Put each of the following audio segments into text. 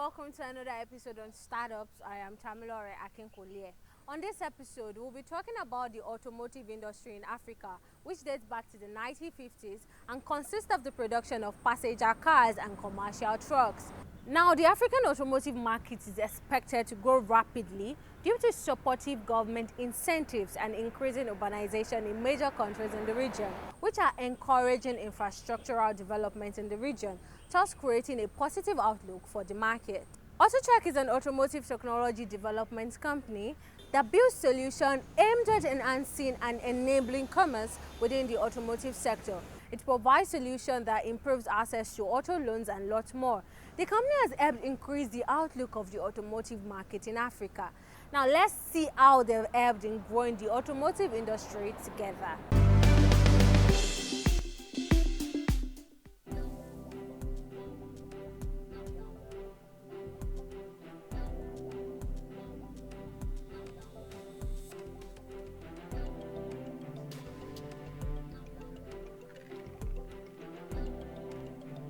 welcome to another episode on Startups. I am Tamilore Akinkolie. On this episode, we'll be talking about the automotive industry in Africa, which dates back to the 1950s and consists of the production of passenger cars and commercial trucks. Now, the African automotive market is expected to grow rapidly due to supportive government incentives and increasing urbanization in major countries in the region, which are encouraging infrastructural development in the region, thus creating a positive outlook for the market. AutoCheck is an automotive technology development company that builds solutions aimed at enhancing and enabling commerce within the automotive sector. It provides solutions that improves access to auto loans and lots more. The company has helped increase the outlook of the automotive market in Africa. Now let's see how they've helped in growing the automotive industry together.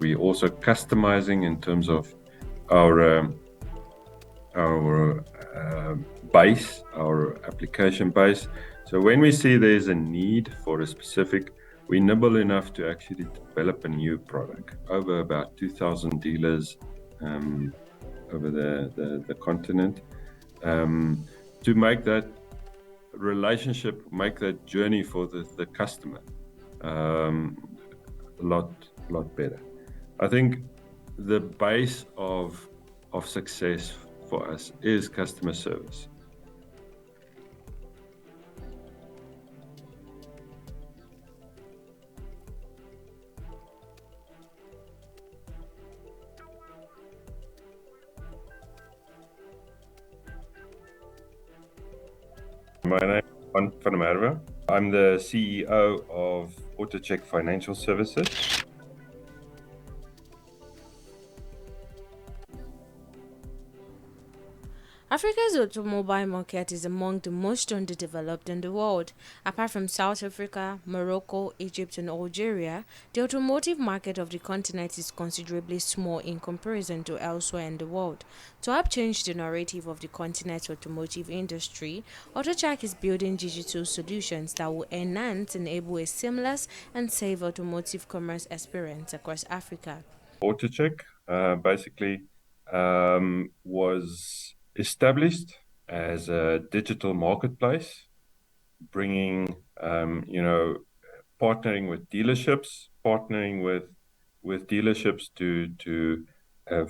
We're also customizing in terms of our base, our application base. So when we see there's a need for a specific, we're nimble enough to actually develop a new product over about 2,000 dealers over the continent to make that relationship, make that journey for the customer a lot better. I think the base of success for us is customer service. My name is Van der Merwe. I'm the CEO of AutoCheck Financial Services. Africa's automobile market is among the most underdeveloped in the world. Apart from South Africa, Morocco, Egypt, and Algeria, the automotive market of the continent is considerably small in comparison to elsewhere in the world. To help change the narrative of the continent's automotive industry, AutoCheck is building digital solutions that will enhance and enable a seamless and safe automotive commerce experience across Africa. AutoCheck basically was established as a digital marketplace, bringing, partnering with dealerships to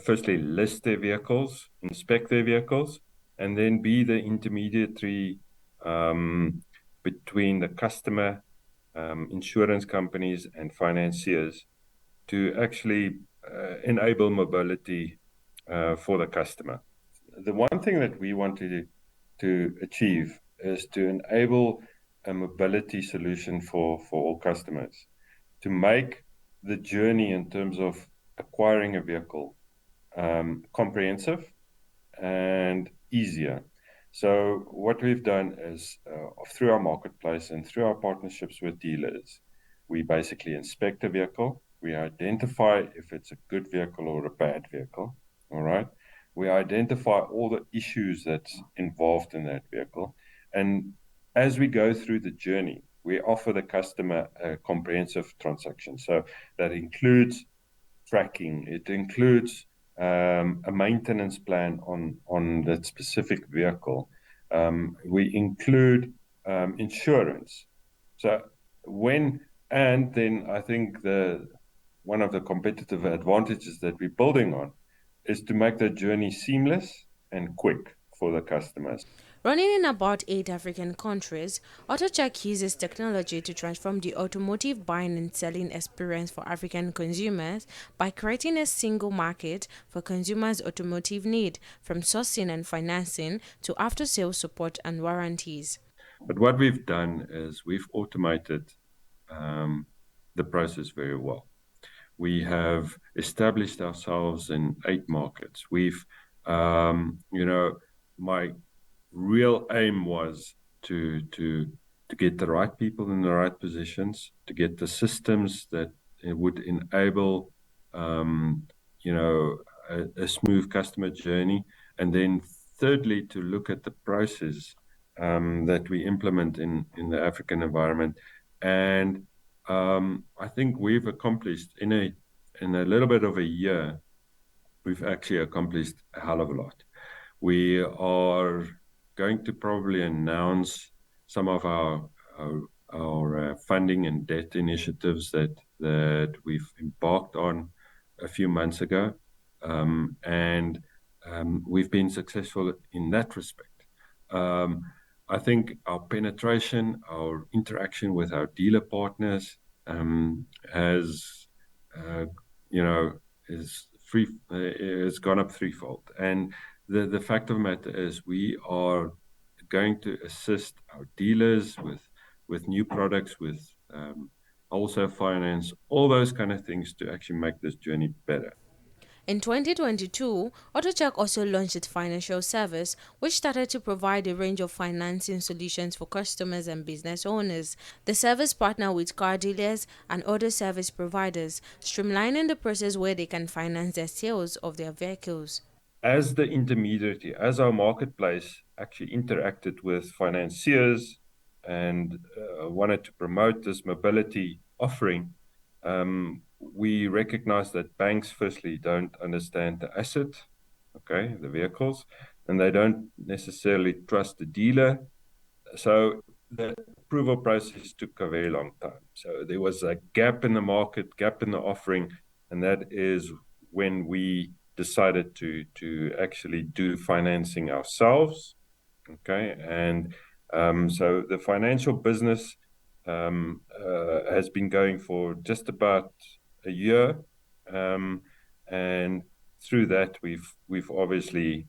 firstly list their vehicles, inspect their vehicles, and then be the intermediary between the customer, insurance companies, and financiers to actually enable mobility for the customer. The one thing that we wanted to achieve is to enable a mobility solution for all customers, to make the journey in terms of acquiring a vehicle comprehensive and easier. So what we've done is through our marketplace and through our partnerships with dealers, we basically inspect a vehicle. We identify if it's a good vehicle or a bad vehicle. All right. We identify all the issues that's involved in that vehicle. And as we go through the journey, we offer the customer a comprehensive transaction. So that includes tracking. It includes a maintenance plan on that specific vehicle. We include insurance. And then I think one of the competitive advantages that we're building on is to make the journey seamless and quick for the customers. Running in about 8 African countries, AutoCheck uses technology to transform the automotive buying and selling experience for African consumers by creating a single market for consumers' automotive need, from sourcing and financing to after-sales support and warranties. But what we've done is we've automated the process very well. We have established ourselves in 8 markets. My real aim was to get the right people in the right positions, to get the systems that would enable, a smooth customer journey. And then thirdly, to look at the process that we implement in the African environment. And I think we've accomplished in a little bit of a year, we've actually accomplished a hell of a lot. We are going to probably announce some of our funding and debt initiatives that we've embarked on a few months ago, and we've been successful in that respect. I think our penetration, our interaction with our dealer partners has, you know, is gone up threefold. And the fact of the matter is, we are going to assist our dealers with new products, with wholesale finance, all those kind of things to actually make this journey better. In 2022, AutoCheck also launched its financial service, which started to provide a range of financing solutions for customers and business owners. The service partnered with car dealers and other service providers, streamlining the process where they can finance their sales of their vehicles. As the intermediary, as our marketplace actually interacted with financiers and wanted to promote this mobility offering, we recognize that banks firstly don't understand the asset, okay, the vehicles, and they don't necessarily trust the dealer. So the approval process took a very long time. So there was a gap in the market, gap in the offering, and that is when we decided to actually do financing ourselves. Okay, and so the financial business has been going for just about a year, and through that we've obviously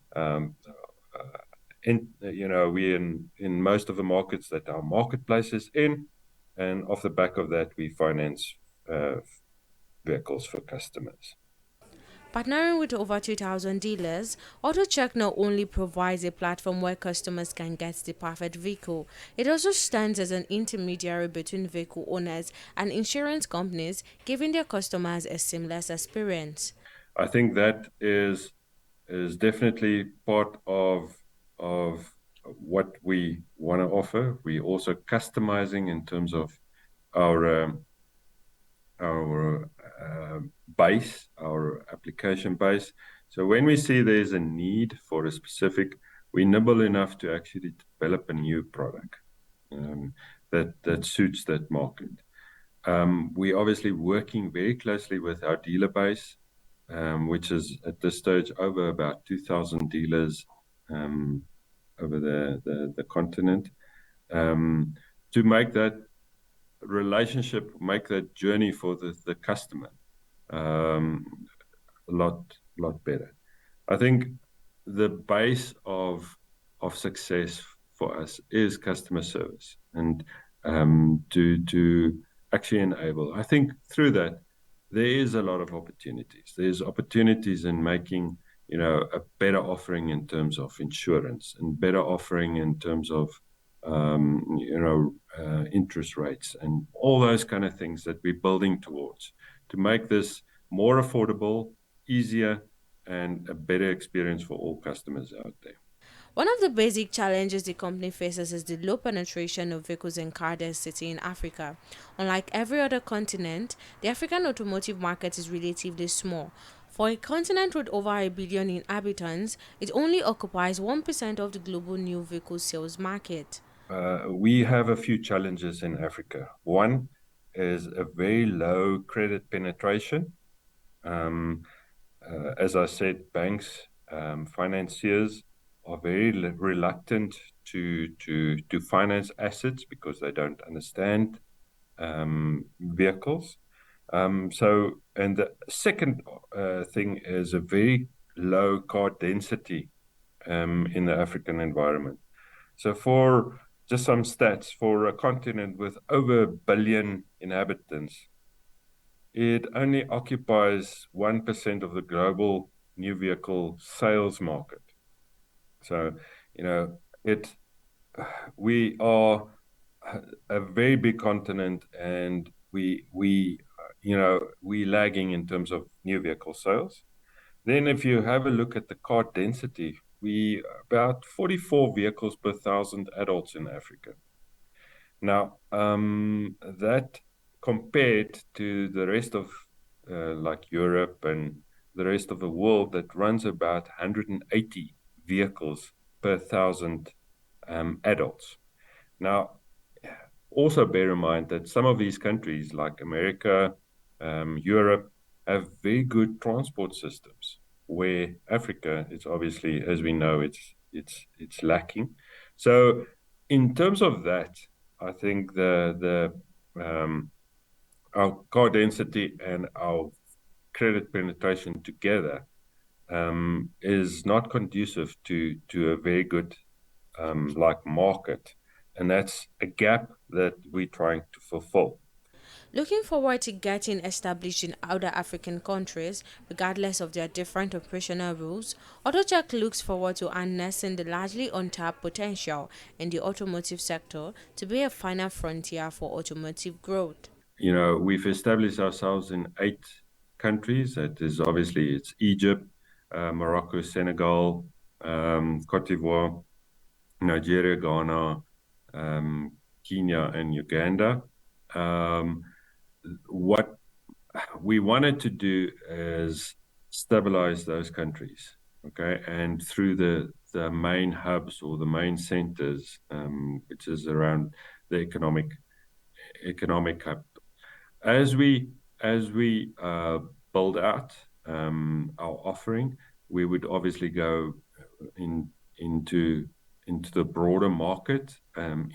we in most of the markets that our marketplace is in, and off the back of that, we finance vehicles for customers. Partnering with over 2,000 dealers, AutoCheck not only provides a platform where customers can get the perfect vehicle, it also stands as an intermediary between vehicle owners and insurance companies, giving their customers a seamless experience. I think that is definitely part of what we want to offer. We also customizing in terms of our base, our application base. So when we see there's a need for a specific, we nibble enough to actually develop a new product that suits that market. We obviously working very closely with our dealer base, which is at this stage over about 2,000 dealers over the continent, to make that relationship, make that journey for the customer a lot better. I think the base of success for us is customer service, and to actually enable. I think through that there is a lot of opportunities. There's opportunities in making a better offering in terms of insurance, and better offering in terms of interest rates, and all those kind of things that we're building towards to make this more affordable, easier, and a better experience for all customers out there. One of the basic challenges the company faces is the low penetration of vehicles in car density in Africa. Unlike every other continent, the African automotive market is relatively small. For a continent with over a billion inhabitants, it only occupies 1% of the global new vehicle sales market. We have a few challenges in Africa. One is a very low credit penetration. As I said, banks, financiers are very reluctant to finance assets because they don't understand vehicles. And the second thing is a very low car density in the African environment. So for just some stats, for a continent with over a billion inhabitants, it only occupies 1% of the global new vehicle sales market. So, we are a very big continent, and we lagging in terms of new vehicle sales. Then if you have a look at the car density, we about 44 vehicles per thousand adults in Africa. Now, that compared to the rest of like Europe and the rest of the world that runs about 180 vehicles per thousand adults. Now, also bear in mind that some of these countries, like America, Europe, have very good transport systems. Where Africa, it's obviously, as we know, it's lacking. So, in terms of that, I think the our car density and our credit penetration together is not conducive to a very good like market, and that's a gap that we're trying to fulfill. Looking forward to getting established in other African countries, regardless of their different operational rules, AutoCheck looks forward to harnessing the largely untapped potential in the automotive sector to be a final frontier for automotive growth. You know, we've established ourselves in 8 countries. That is obviously it's Egypt, Morocco, Senegal, Cote d'Ivoire, Nigeria, Ghana, Kenya, and Uganda. Um, what we wanted to do is stabilize those countries, okay, and through the main hubs or the main centers, which is around the economic hub. As we build out our offering, we would obviously go in into into the broader market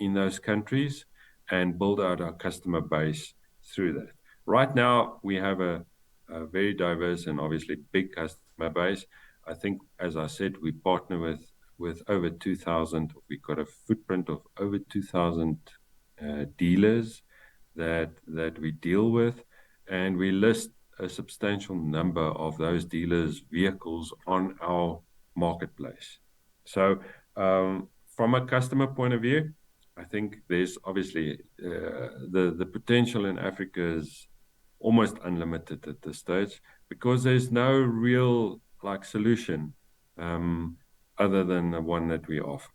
in those countries and build out our customer base through that. Right now, we have a very diverse and obviously big customer base. I think, as I said, we partner with over 2,000. We've got a footprint of over 2,000 dealers that we deal with, and we list a substantial number of those dealers' vehicles on our marketplace. So, from a customer point of view, I think there's obviously the potential in Africa is almost unlimited at this stage because there's no real like solution other than the one that we offer.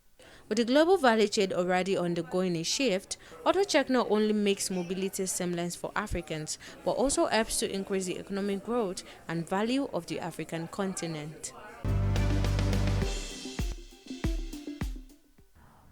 With the global value chain already undergoing a shift, AutoCheck not only makes mobility seamless for Africans, but also helps to increase the economic growth and value of the African continent.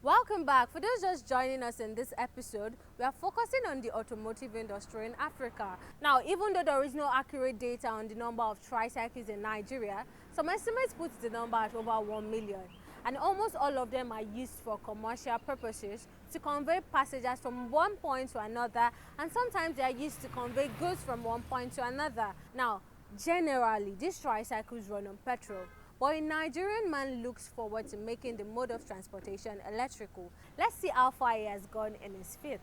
Welcome back. For those just joining us in this episode, we are focusing on the automotive industry in Africa. Now, even though there is no accurate data on the number of tricycles in Nigeria, some estimates put the number at over 1 million. And almost all of them are used for commercial purposes to convey passengers from one point to another, and sometimes they are used to convey goods from one point to another. Now, generally, these tricycles run on petrol. But a Nigerian man looks forward to making the mode of transportation electrical. Let's see how far he has gone in his feat.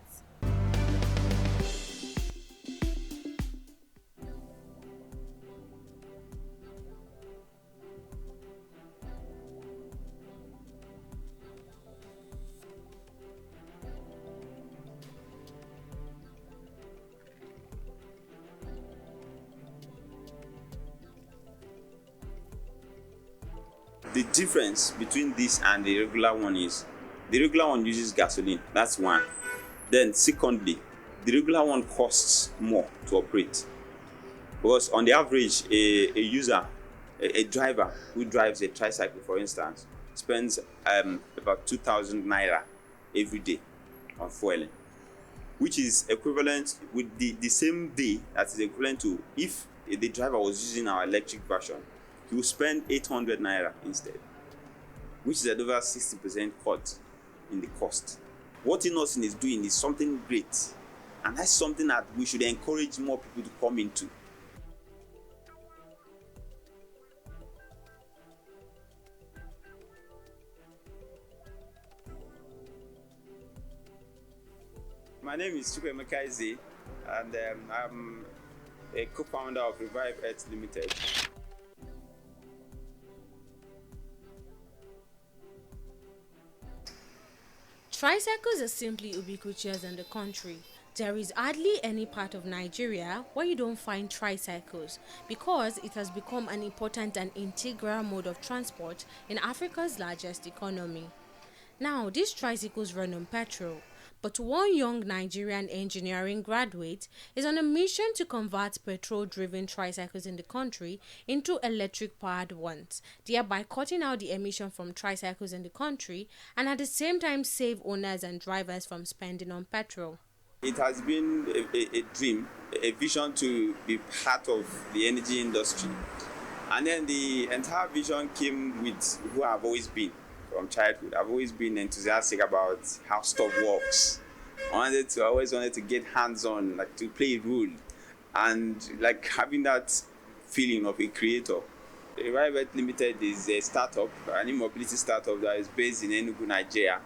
The difference between this and the regular one is the regular one uses gasoline. That's one. Then secondly, the regular one costs more to operate because on the average a user, a driver who drives a tricycle, for instance, spends about 2,000 naira every day on fueling, which is equivalent with the same day that is equivalent to if the driver was using our electric version, he will spend 800 naira instead, which is at over 60% cut in the cost. What Innoson is doing is something great, and that's something that we should encourage more people to come into. My name is Chukwemeka Eze, and I'm a co-founder of Revive Earth Limited. Tricycles are simply ubiquitous in the country. There is hardly any part of Nigeria where you don't find tricycles because it has become an important and integral mode of transport in Africa's largest economy. Now, these tricycles run on petrol, but one young Nigerian engineering graduate is on a mission to convert petrol-driven tricycles in the country into electric-powered ones, thereby cutting out the emission from tricycles in the country and at the same time save owners and drivers from spending on petrol. It has been a dream, a vision to be part of the energy industry. And then the entire vision came with who I've always been from childhood. I've always been enthusiastic about how stuff works. I always wanted to get hands-on, like to play a role, and like having that feeling of a creator. Arrivet Limited is a startup, an e-mobility startup that is based in Enugu, Nigeria.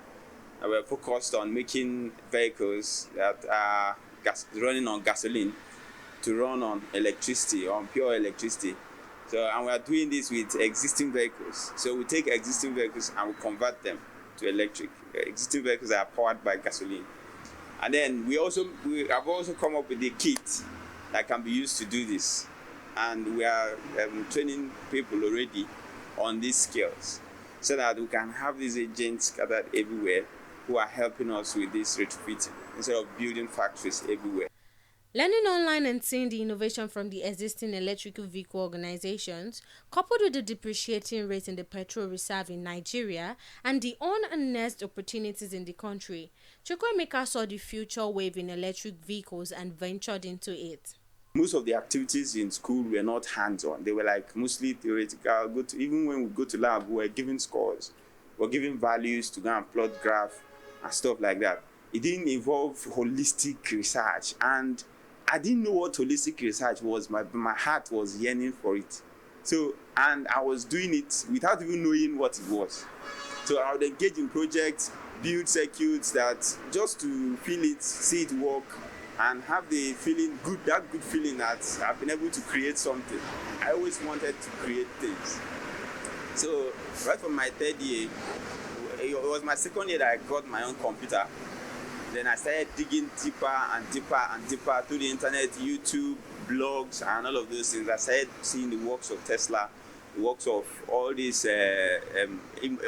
And we're focused on making vehicles that are running on gasoline to run on electricity, on pure electricity. And we are doing this with existing vehicles. So we take existing vehicles and we convert them to electric. Existing vehicles are powered by gasoline. And then we have also come up with a kit that can be used to do this. And we are training people already on these skills so that we can have these agents scattered everywhere who are helping us with this retrofitting instead of building factories everywhere. Learning online and seeing the innovation from the existing electric vehicle organizations, coupled with the depreciating rate in the petrol reserve in Nigeria and the unearned opportunities in the country, Chukwuemeka saw the future wave in electric vehicles and ventured into it. Most of the activities in school were not hands-on. They were like mostly theoretical. Even when we go to lab, we were given scores. We were given values to go and plot graph and stuff like that. It didn't involve holistic research, and I didn't know what holistic research was. My heart was yearning for it. And I was doing it without even knowing what it was. So I would engage in projects, build circuits that just to feel it, see it work, and have the feeling that good feeling that I've been able to create something. I always wanted to create things. So right from my third year, it was my second year that I got my own computer. Then I started digging deeper and deeper and deeper through the internet, YouTube, blogs, and all of those things. I started seeing the works of Tesla, the works of all these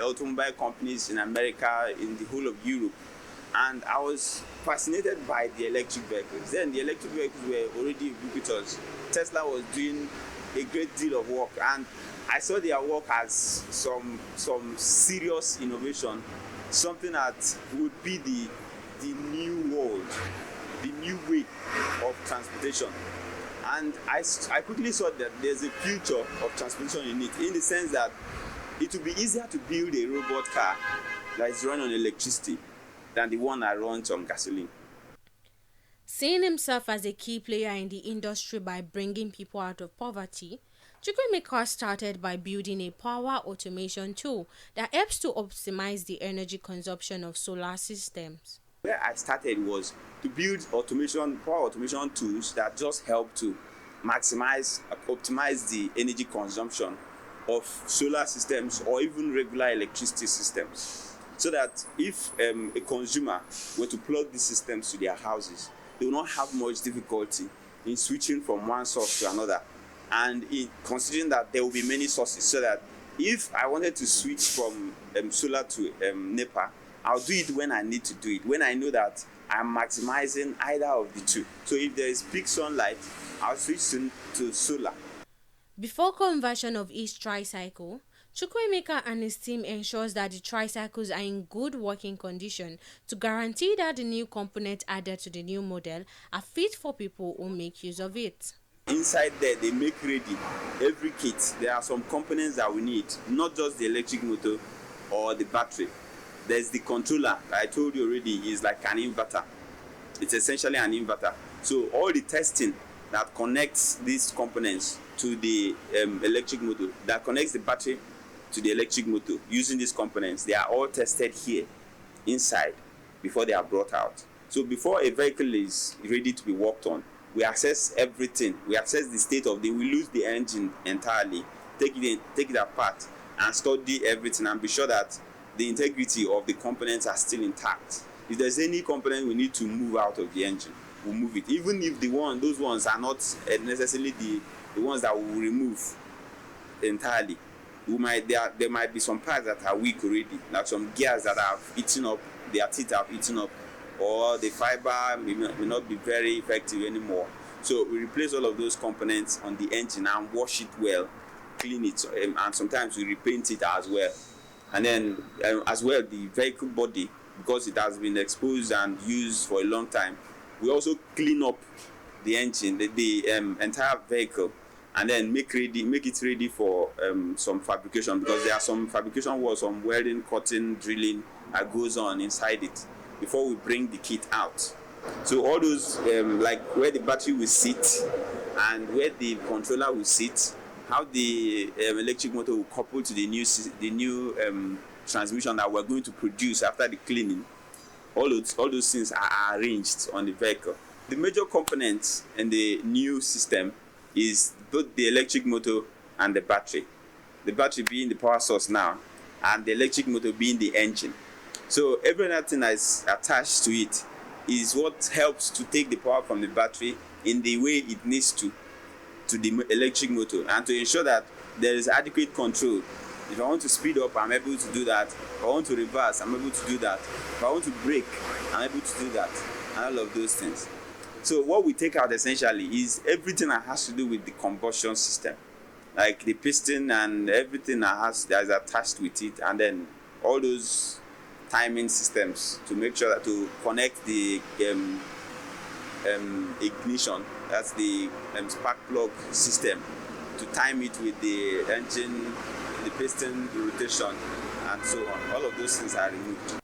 automobile companies in America, in the whole of Europe. And I was fascinated by the electric vehicles. Then the electric vehicles were already ubiquitous. Tesla was doing a great deal of work, and I saw their work as some serious innovation, something that would be the new world, the new way of transportation. And I quickly saw that there's a future of transportation in it, in the sense that it would be easier to build a robot car that is run on electricity than the one that runs on gasoline. Seeing himself as a key player in the industry by bringing people out of poverty, Chukwuemeka started by building a power automation tool that helps to optimize the energy consumption of solar systems. Where I started was to build power automation tools that just help to optimize the energy consumption of solar systems or even regular electricity systems. So that if a consumer were to plug these systems to their houses, they will not have much difficulty in switching from one source to another. And considering that there will be many sources, so that if I wanted to switch from solar to NEPA, I'll do it when I need to do it, when I know that I'm maximizing either of the two. So if there is peak sunlight, I'll switch to solar. Before conversion of each tricycle, Chukwuemeka and his team ensures that the tricycles are in good working condition to guarantee that the new components added to the new model are fit for people who make use of it. Inside there, they make ready every kit. There are some components that we need, not just the electric motor or the battery. There's the controller, I told you already, is like an inverter. It's essentially an inverter. So all the testing that connects these components to the electric motor, that connects the battery to the electric motor using these components, they are all tested here inside before they are brought out. So before a vehicle is ready to be worked on, we assess everything. We assess the state of we lose the engine entirely, take it apart and study everything and be sure that the integrity of the components are still intact. If there's any component we need to move out of the engine, we'll move it. Even if those ones are not necessarily the ones that we'll remove entirely. There might be some parts that are weak already, like some gears that have eaten up, their teeth have eaten up, or the fiber may not be very effective anymore. So we replace all of those components on the engine and wash it well, clean it, and sometimes we repaint it as well. And then as well, the vehicle body, because it has been exposed and used for a long time, we also clean up the engine, the entire vehicle, and then make it ready for some fabrication, because there are some fabrication work, some welding, cutting, drilling that goes on inside it before we bring the kit out. So all those like where the battery will sit and where the controller will sit, how the electric motor will couple to the new transmission that we're going to produce after the cleaning, all those things are arranged on the vehicle. The major components in the new system is both the electric motor and the battery. The battery being the power source now, and the electric motor being the engine. So everything that is attached to it is what helps to take the power from the battery in the way it needs to the electric motor, and to ensure that there is adequate control. If I want to speed up, I'm able to do that. If I want to reverse, I'm able to do that. If I want to brake, I'm able to do that, and all of those things. So what we take out essentially is everything that has to do with the combustion system, like the piston and everything that is attached with it, and then all those timing systems to make sure that to connect the ignition, that's the spark plug system, to time it with the engine, the piston, the rotation, and so on. All of those things are removed.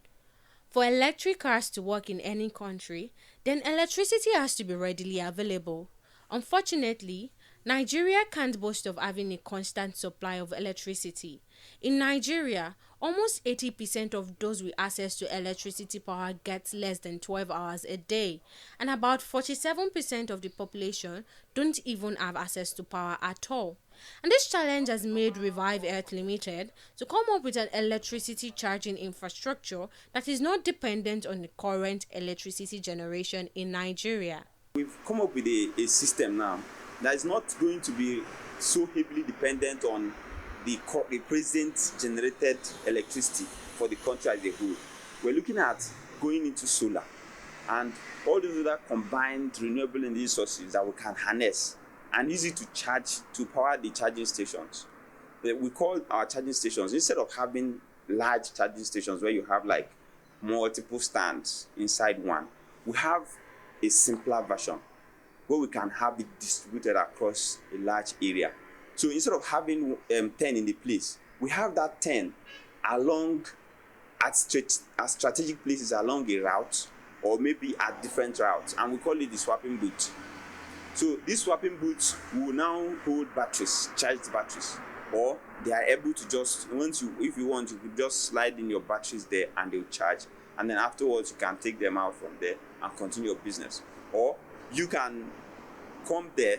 For electric cars to work in any country, then electricity has to be readily available. Unfortunately, Nigeria can't boast of having a constant supply of electricity. In Nigeria, almost 80% of those with access to electricity power gets less than 12 hours a day, and about 47% of the population don't even have access to power at all. And this challenge has made Revive Earth Limited to come up with an electricity charging infrastructure that is not dependent on the current electricity generation in Nigeria. We've come up with a system now that is not going to be so heavily dependent on the present generated electricity for the country as a whole. We're looking at going into solar and all those other combined renewable energy sources that we can harness and use it to power the charging stations. We call our charging stations, instead of having large charging stations where you have like multiple stands inside one, we have a simpler version where we can have it distributed across a large area. So instead of having 10 in the place, we have that 10 along at strategic places along a route, or maybe at different routes, and we call it the swapping booth. So these swapping booths will now hold batteries, charged batteries, or they are able to just, if you want, you could just slide in your batteries there and they'll charge, and then afterwards you can take them out from there and continue your business. Or you can come there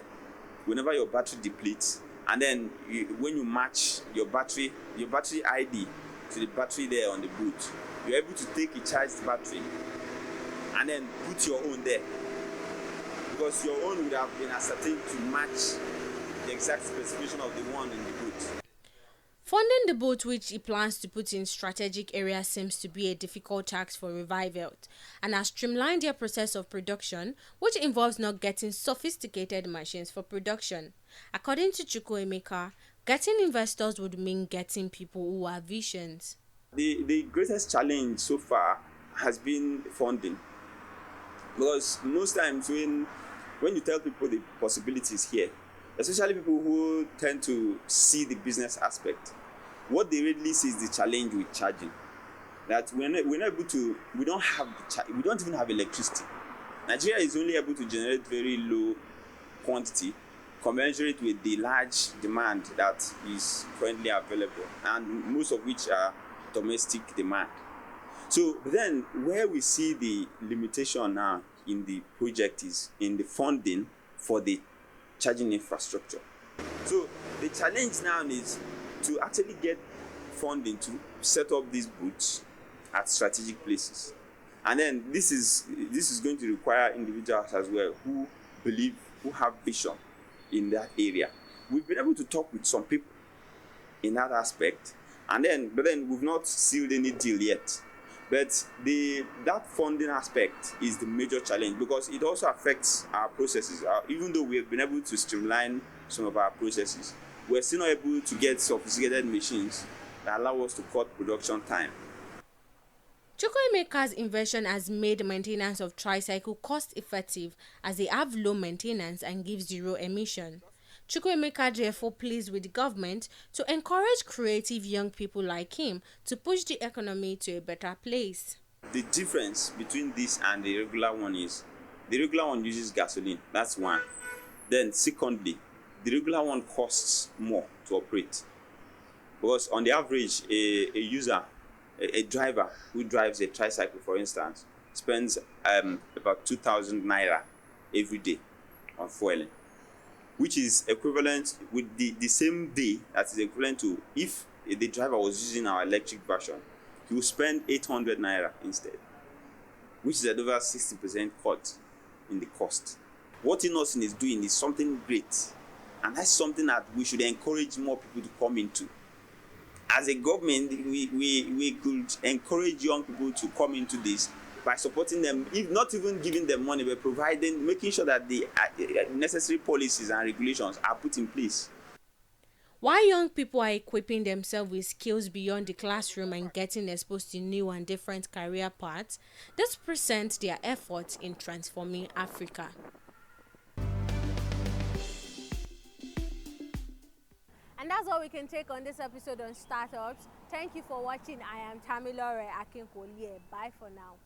whenever your battery depletes, and then when you match your battery ID to the battery there on the booth, you're able to take a charged battery and then put your own there, because your own would have been ascertained to match the exact specification of the one in the booth. Funding the boat which he plans to put in strategic areas seems to be a difficult task for Revive Health, and has streamlined their process of production, which involves not getting sophisticated machines for production. According to Chukwuemeka, getting investors would mean getting people who have visions. The greatest challenge so far has been funding, because most times when you tell people the possibilities here, especially people who tend to see the business aspect, what they really see is the challenge with charging. That we don't even have electricity. Nigeria is only able to generate very low quantity commensurate with the large demand that is currently available, and most of which are domestic demand. So then where we see the limitation now in the project is in the funding for the charging infrastructure. So the challenge now is to actually get funding to set up these booths at strategic places. And then this is going to require individuals as well who believe, who have vision in that area. We've been able to talk with some people in that aspect, but then we've not sealed any deal yet. But that funding aspect is the major challenge, because it also affects our processes. Even though we have been able to streamline some of our processes, we're still not able to get sophisticated machines that allow us to cut production time. Chukwuemeka's invention has made maintenance of tricycle cost effective, as they have low maintenance and give zero emission. Chukwuemeka therefore pleads with the government to encourage creative young people like him to push the economy to a better place. The difference between this and the regular one is the regular one uses gasoline. That's one. Then secondly, the regular one costs more to operate, because on the average, a driver who drives a tricycle, for instance, spends about 2,000 naira every day on fueling, which is equivalent with the same day, that is equivalent to if the driver was using our electric version, he will spend 800 naira instead, which is at over 60% cut in the cost. What Innocent is doing is something great, and that's something that we should encourage more people to come into. As a government, we could encourage young people to come into this by supporting them, if not even giving them money, but making sure that the necessary policies and regulations are put in place. While young people are equipping themselves with skills beyond the classroom and getting exposed to new and different career paths, this presents their efforts in transforming Africa. And that's all we can take on this episode on startups. Thank you for watching. I am Tamilore Akinkolie. Bye for now.